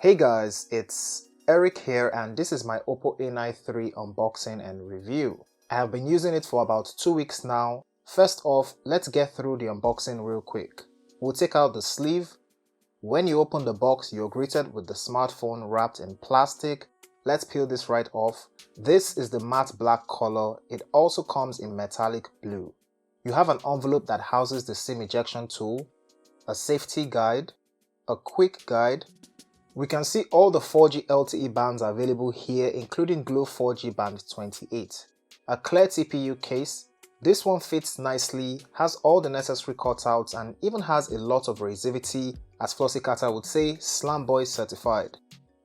Hey guys, it's Eric here and this is my Oppo A9 III unboxing and review. I have been using it for about 2 weeks now. First off, let's get through the unboxing real quick. We'll take out the sleeve. When you open the box, you're greeted with the smartphone wrapped in plastic. Let's peel this right off. This is the matte black color. It also comes in metallic blue. You have an envelope that houses the SIM ejection tool, a safety guide, a quick guide. We can see all the 4G LTE bands available here, including Glo 4G band 28. A clear TPU case. This one fits nicely, has all the necessary cutouts and even has a lot of resivity, as Flossy Carter would say, Slam Boy certified.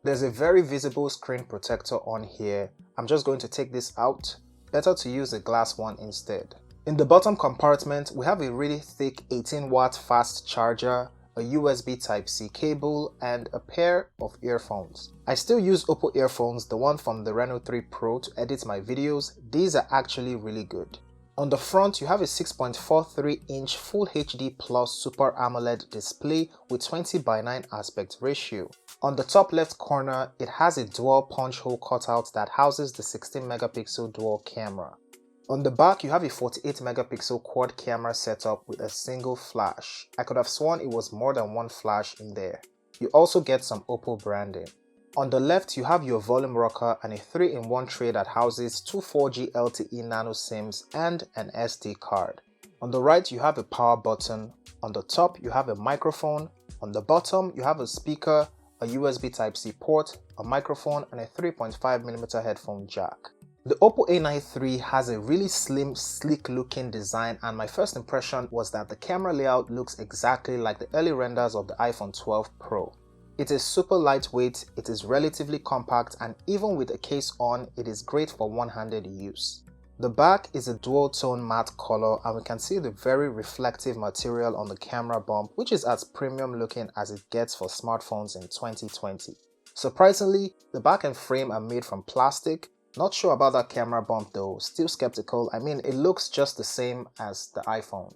There's a very visible screen protector on here. I'm just going to take this out. Better to use a glass one instead. In the bottom compartment, we have a really thick 18-watt fast charger, a USB Type-C cable, and a pair of earphones. I still use Oppo earphones, the one from the Reno 3 Pro, to edit my videos. These are actually really good. On the front, you have a 6.43-inch Full HD Plus Super AMOLED display with 20:9 aspect ratio. On the top left corner, it has a dual punch hole cutout that houses the 16-megapixel dual camera. On the back, you have a 48-megapixel quad camera setup with a single flash. I could have sworn it was more than one flash in there. You also get some Oppo branding. On the left, you have your volume rocker and a 3-in-1 tray that houses two 4G LTE nano SIMs and an SD card. On the right, you have a power button. On the top, you have a microphone. On the bottom, you have a speaker, a USB Type-C port, a microphone, and a 3.5mm headphone jack. The Oppo A9 III has a really slim, sleek looking design, and my first impression was that the camera layout looks exactly like the early renders of the iPhone 12 Pro. It is super lightweight, it is relatively compact, and even with a case on, it is great for one-handed use. The back is a dual tone matte color, and we can see the very reflective material on the camera bump, which is as premium looking as it gets for smartphones in 2020. Surprisingly, the back and frame are made from plastic. Not sure about that camera bump though, still skeptical. I mean, it looks just the same as the iPhone.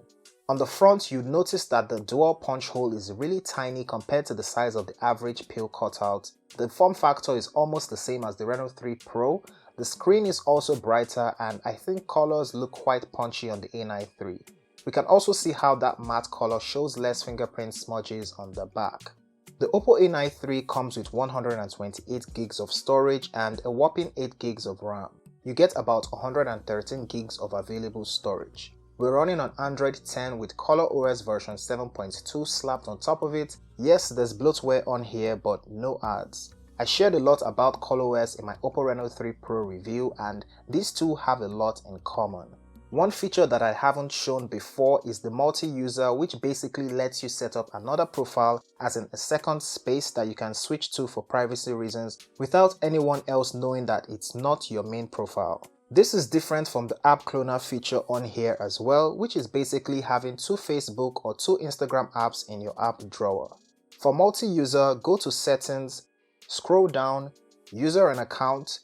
On the front, you notice that the dual punch hole is really tiny compared to the size of the average peel cutout. The form factor is almost the same as the Reno 3 Pro. The screen is also brighter, and I think colors look quite punchy on the A9 III. We can also see how that matte color shows less fingerprint smudges on the back. The Oppo A9 III comes with 128 gigs of storage and a whopping 8 gigs of RAM. You get about 113 gigs of available storage. We're running on Android 10 with ColorOS version 7.2 slapped on top of it. Yes, there's bloatware on here, but no ads. I shared a lot about ColorOS in my Oppo Reno 3 Pro review, and these two have a lot in common. One feature that I haven't shown before is the multi-user, which basically lets you set up another profile as in a second space that you can switch to for privacy reasons without anyone else knowing that it's not your main profile. This is different from the app cloner feature on here as well, which is basically having two Facebook or two Instagram apps in your app drawer. For multi-user, go to Settings, scroll down, User and Account,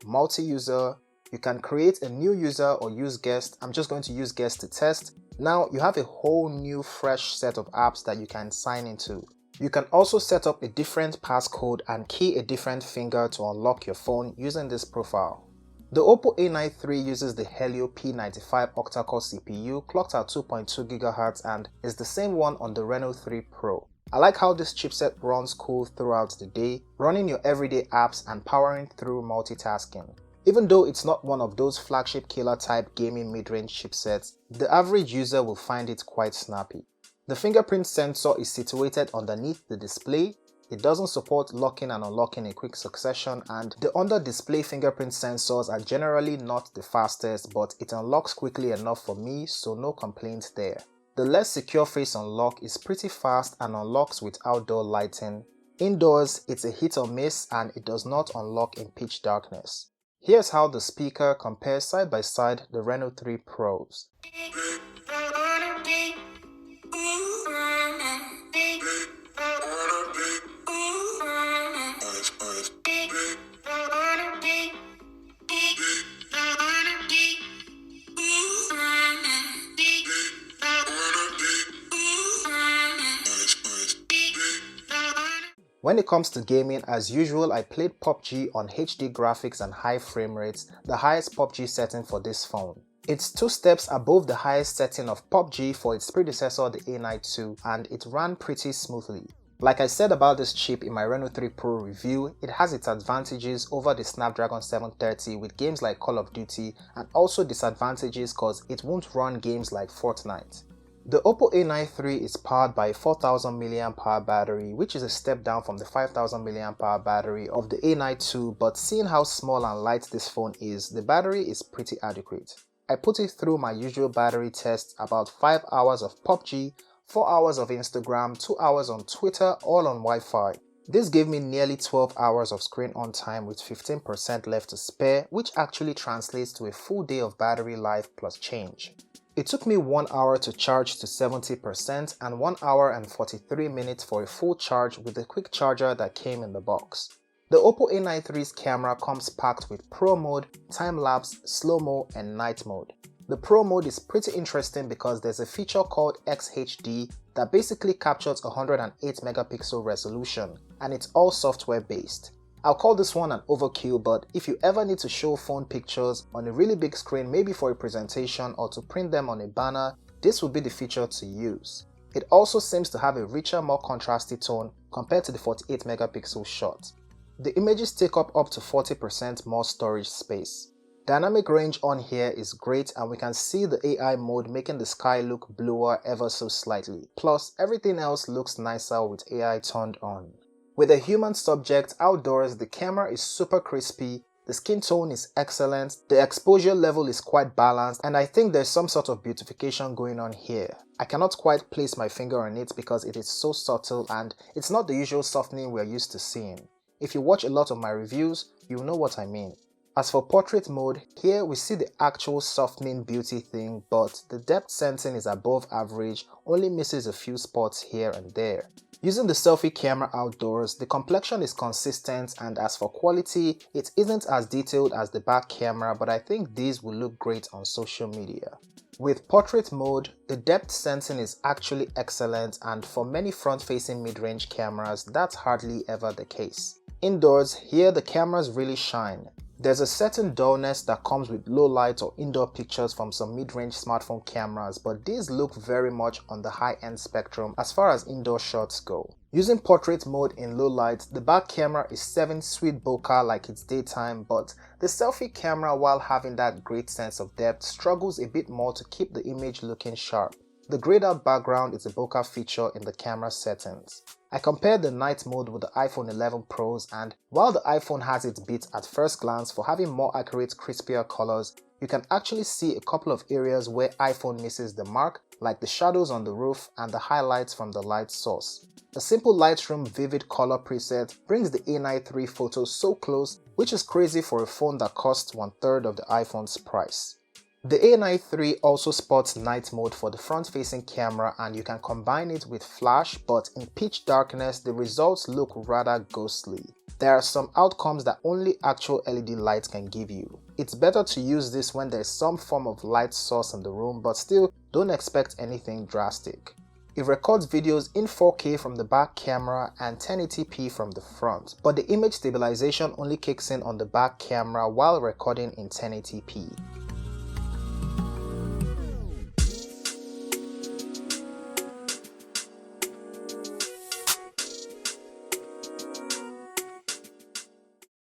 Multi-user. You can create a new user or use guest. I'm just going to use guest to test. Now you have a whole new fresh set of apps that you can sign into. You can also set up a different passcode and key a different finger to unlock your phone using this profile. The Oppo A9 III uses the Helio P95 octa-core CPU clocked at 2.2 GHz and is the same one on the Reno 3 Pro. I like how this chipset runs cool throughout the day, running your everyday apps and powering through multitasking. Even though it's not one of those flagship killer type gaming mid-range chipsets, the average user will find it quite snappy. The fingerprint sensor is situated underneath the display. It doesn't support locking and unlocking in quick succession, and the under-display fingerprint sensors are generally not the fastest, but it unlocks quickly enough for me, so no complaints there. The less secure face unlock is pretty fast and unlocks with outdoor lighting. Indoors, it's a hit or miss and it does not unlock in pitch darkness. Here's how the speaker compares side by side the Reno 3 Pros. When it comes to gaming, as usual, I played PUBG on HD graphics and high frame rates, the highest PUBG setting for this phone. It's 2 steps above the highest setting of PUBG for its predecessor, the A9 II, and it ran pretty smoothly. Like I said about this chip in my Reno 3 Pro review, it has its advantages over the Snapdragon 730 with games like Call of Duty, and also disadvantages cause it won't run games like Fortnite. The Oppo A9 III is powered by a 4000 mAh battery, which is a step down from the 5000 mAh battery of the A9 II, but seeing how small and light this phone is, the battery is pretty adequate. I put it through my usual battery test, about 5 hours of PUBG, 4 hours of Instagram, 2 hours on Twitter, all on Wi-Fi. This gave me nearly 12 hours of screen on time with 15% left to spare, which actually translates to a full day of battery life plus change. It took me 1 hour to charge to 70% and 1 hour and 43 minutes for a full charge with the quick charger that came in the box. The Oppo A9 III's camera comes packed with Pro mode, time-lapse, slow-mo, and night mode. The Pro mode is pretty interesting because there's a feature called XHD that basically captures 108 megapixel resolution, and it's all software based. I'll call this one an overkill, but if you ever need to show phone pictures on a really big screen, maybe for a presentation or to print them on a banner, this would be the feature to use. It also seems to have a richer, more contrasty tone compared to the 48 megapixel shot. The images take up to 40% more storage space. Dynamic range on here is great, and we can see the AI mode making the sky look bluer ever so slightly. Plus, everything else looks nicer with AI turned on. With a human subject outdoors, the camera is super crispy, the skin tone is excellent, the exposure level is quite balanced, and I think there's some sort of beautification going on here. I cannot quite place my finger on it because it is so subtle and it's not the usual softening we're used to seeing. If you watch a lot of my reviews, you'll know what I mean. As for portrait mode, here we see the actual softening beauty thing, but the depth sensing is above average, only misses a few spots here and there. Using the selfie camera outdoors, the complexion is consistent, and as for quality, it isn't as detailed as the back camera, but I think these will look great on social media. With portrait mode, the depth sensing is actually excellent, and for many front-facing mid-range cameras, that's hardly ever the case. Indoors, here the cameras really shine. There's a certain dullness that comes with low light or indoor pictures from some mid-range smartphone cameras, but these look very much on the high-end spectrum as far as indoor shots go. Using portrait mode in low light, the back camera is 7 sweet bokeh like it's daytime, but the selfie camera, while having that great sense of depth, struggles a bit more to keep the image looking sharp. The grayed out background is a bokeh feature in the camera settings. I compared the night mode with the iPhone 11 Pros, and while the iPhone has its beat at first glance for having more accurate, crispier colors, you can actually see a couple of areas where iPhone misses the mark, like the shadows on the roof and the highlights from the light source. A simple Lightroom vivid color preset brings the A9 III photos so close, which is crazy for a phone that costs 1/3 of the iPhone's price. The A9 III also sports night mode for the front-facing camera, and you can combine it with flash, but in pitch darkness the results look rather ghostly. There are some outcomes that only actual LED light can give you. It's better to use this when there's some form of light source in the room, but still don't expect anything drastic. It records videos in 4K from the back camera and 1080p from the front, but the image stabilization only kicks in on the back camera while recording in 1080p.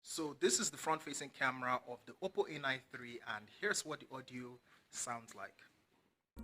So this is the front-facing camera of the Oppo A9 III, and here's what the audio sounds like.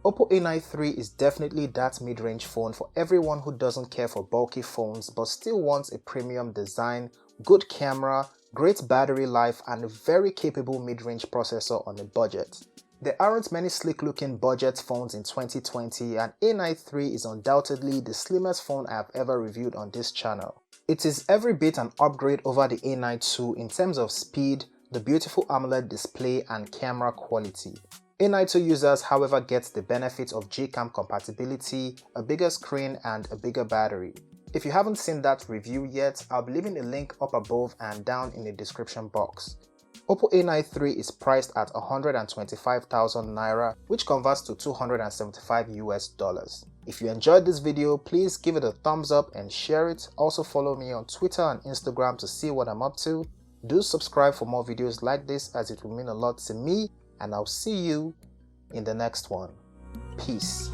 Oppo A9 III is definitely that mid-range phone for everyone who doesn't care for bulky phones but still wants a premium design, good camera, great battery life, and a very capable mid-range processor on a budget. There aren't many sleek-looking budget phones in 2020, and A9 III is undoubtedly the slimmest phone I have ever reviewed on this channel. It is every bit an upgrade over the A9 II in terms of speed, the beautiful AMOLED display, and camera quality. A9 II users, however, get the benefit of Gcam compatibility, a bigger screen, and a bigger battery. If you haven't seen that review yet, I'll be leaving a link up above and down in the description box. Oppo A9 III is priced at 125,000 Naira, which converts to $275 US. If you enjoyed this video, please give it a thumbs up and share it. Also follow me on Twitter and Instagram to see what I'm up to. Do subscribe for more videos like this, as it will mean a lot to me, and I'll see you in the next one. Peace.